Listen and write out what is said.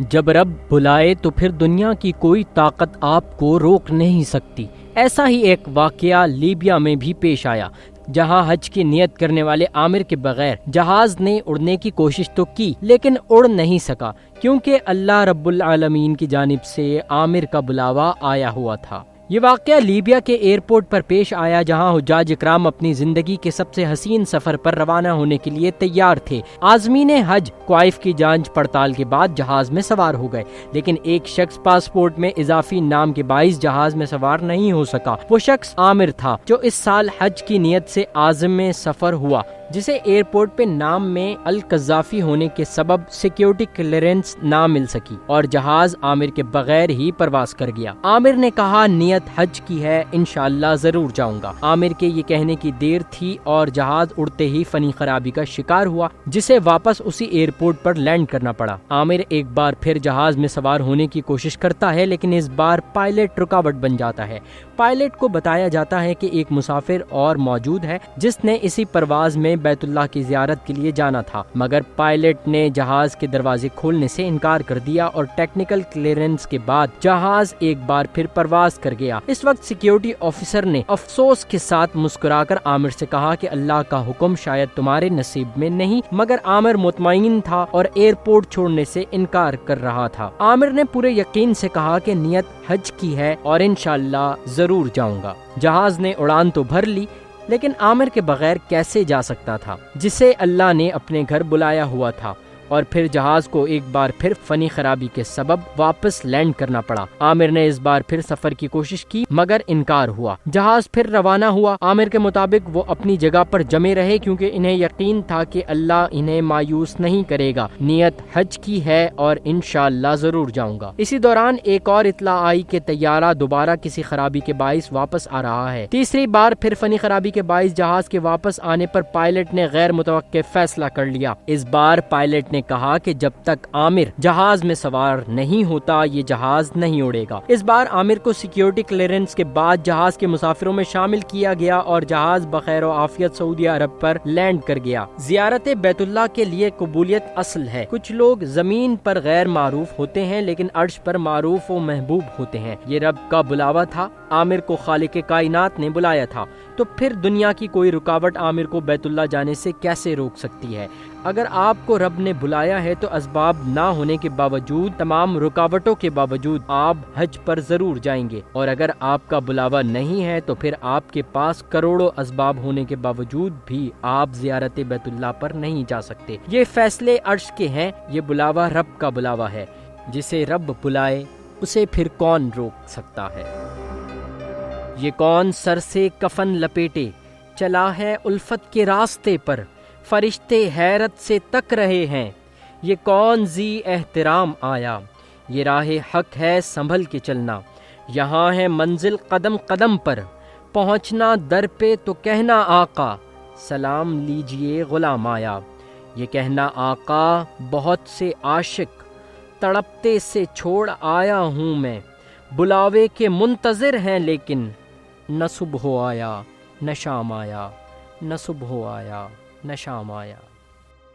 جب رب بلائے تو پھر دنیا کی کوئی طاقت آپ کو روک نہیں سکتی۔ ایسا ہی ایک واقعہ لیبیا میں بھی پیش آیا، جہاں حج کی نیت کرنے والے عامر کے بغیر جہاز نے اڑنے کی کوشش تو کی لیکن اڑ نہیں سکا، کیونکہ اللہ رب العالمین کی جانب سے عامر کا بلاوا آیا ہوا تھا۔ یہ واقعہ لیبیا کے ایئرپورٹ پر پیش آیا، جہاں حجاج اکرام اپنی زندگی کے سب سے حسین سفر پر روانہ ہونے کے لیے تیار تھے۔ عازمین حج کوائف کی جانچ پڑتال کے بعد جہاز میں سوار ہو گئے، لیکن ایک شخص پاسپورٹ میں اضافی نام کے باعث جہاز میں سوار نہیں ہو سکا۔ وہ شخص عامر تھا، جو اس سال حج کی نیت سے عازم سفر ہوا، جسے ایئرپورٹ پہ نام میں القذافی ہونے کے سبب سیکیورٹی کلیئرنس نہ مل سکی اور جہاز عامر کے بغیر ہی پرواز کر گیا۔ عامر نے کہا نیت حج کی ہے، انشاءاللہ ضرور جاؤں گا۔ عامر کے یہ کہنے کی دیر تھی اور جہاز اڑتے ہی فنی خرابی کا شکار ہوا، جسے واپس اسی ایئرپورٹ پر لینڈ کرنا پڑا۔ عامر ایک بار پھر جہاز میں سوار ہونے کی کوشش کرتا ہے، لیکن اس بار پائلٹ رکاوٹ بن جاتا ہے۔ پائلٹ کو بتایا جاتا ہے کہ ایک مسافر اور موجود ہے جس نے اسی پرواز میں بیت اللہ کی زیارت کے لیے جانا تھا، مگر پائلٹ نے جہاز کے دروازے کھولنے سے انکار کر دیا اور ٹیکنیکل کلیئرنس کے بعد جہاز ایک بار پھر پرواز کر گیا۔ اس وقت سیکیورٹی آفیسر نے افسوس کے ساتھ مسکرا کر عامر سے کہا کہ اللہ کا حکم شاید تمہارے نصیب میں نہیں، مگر عامر مطمئن تھا اور ایئرپورٹ چھوڑنے سے انکار کر رہا تھا۔ عامر نے پورے یقین سے کہا کہ نیت حج کی ہے اور انشاءاللہ ضرور جاؤں گا۔ جہاز نے اڑان تو بھر لی، لیکن عامر کے بغیر کیسے جا سکتا تھا، جسے اللہ نے اپنے گھر بلایا ہوا تھا، اور پھر جہاز کو ایک بار پھر فنی خرابی کے سبب واپس لینڈ کرنا پڑا۔ عامر نے اس بار پھر سفر کی کوشش کی، مگر انکار ہوا۔ جہاز پھر روانہ ہوا۔ عامر کے مطابق وہ اپنی جگہ پر جمے رہے، کیونکہ انہیں یقین تھا کہ اللہ انہیں مایوس نہیں کرے گا۔ نیت حج کی ہے اور انشاءاللہ ضرور جاؤں گا۔ اسی دوران ایک اور اطلاع آئی کہ طیارہ دوبارہ کسی خرابی کے باعث واپس آ رہا ہے۔ تیسری بار پھر فنی خرابی کے باعث جہاز کے واپس آنے پر پائلٹ نے غیر متوقع فیصلہ کر لیا۔ اس بار پائلٹ نے کہا کہ جب تک عامر جہاز میں سوار نہیں ہوتا یہ جہاز نہیں اڑے گا۔ اس بار عامر کو سیکیورٹی کلیئرنس کے بعد جہاز کے مسافروں میں شامل کیا گیا اور جہاز بخیر و عافیت سعودی عرب پر لینڈ کر گیا۔ زیارت بیت اللہ کے لیے قبولیت اصل ہے۔ کچھ لوگ زمین پر غیر معروف ہوتے ہیں لیکن عرش پر معروف و محبوب ہوتے ہیں۔ یہ رب کا بلاوا تھا، عامر کو خالق کائنات نے بلایا تھا، تو پھر دنیا کی کوئی رکاوٹ عامر کو بیت اللہ جانے سے کیسے روک سکتی ہے؟ اگر آپ کو رب نے بلایا ہے تو اسباب نہ ہونے کے باوجود، تمام رکاوٹوں کے باوجود آپ حج پر ضرور جائیں گے، اور اگر آپ کا بلاوا نہیں ہے تو پھر آپ کے پاس کروڑوں اسباب ہونے کے باوجود بھی آپ زیارت بیت اللہ پر نہیں جا سکتے۔ یہ فیصلے عرش کے ہیں، یہ بلاوا رب کا بلاوا ہے۔ جسے رب بلائے اسے پھر کون روک سکتا ہے؟ یہ کون سر سے کفن لپیٹے چلا ہے الفت کے راستے پر، فرشتے حیرت سے تک رہے ہیں، یہ کون ذی احترام آیا، یہ راہ حق ہے سنبھل کے چلنا، یہاں ہے منزل قدم قدم پر، پہنچنا در پہ تو کہنا آقا، سلام لیجئے غلام آیا۔ یہ کہنا آقا بہت سے عاشق تڑپتے سے چھوڑ آیا ہوں میں، بلاوے کے منتظر ہیں لیکن نہ صبح آیا نہ شام آیا، نہ صبح آیا نہ شام آیا۔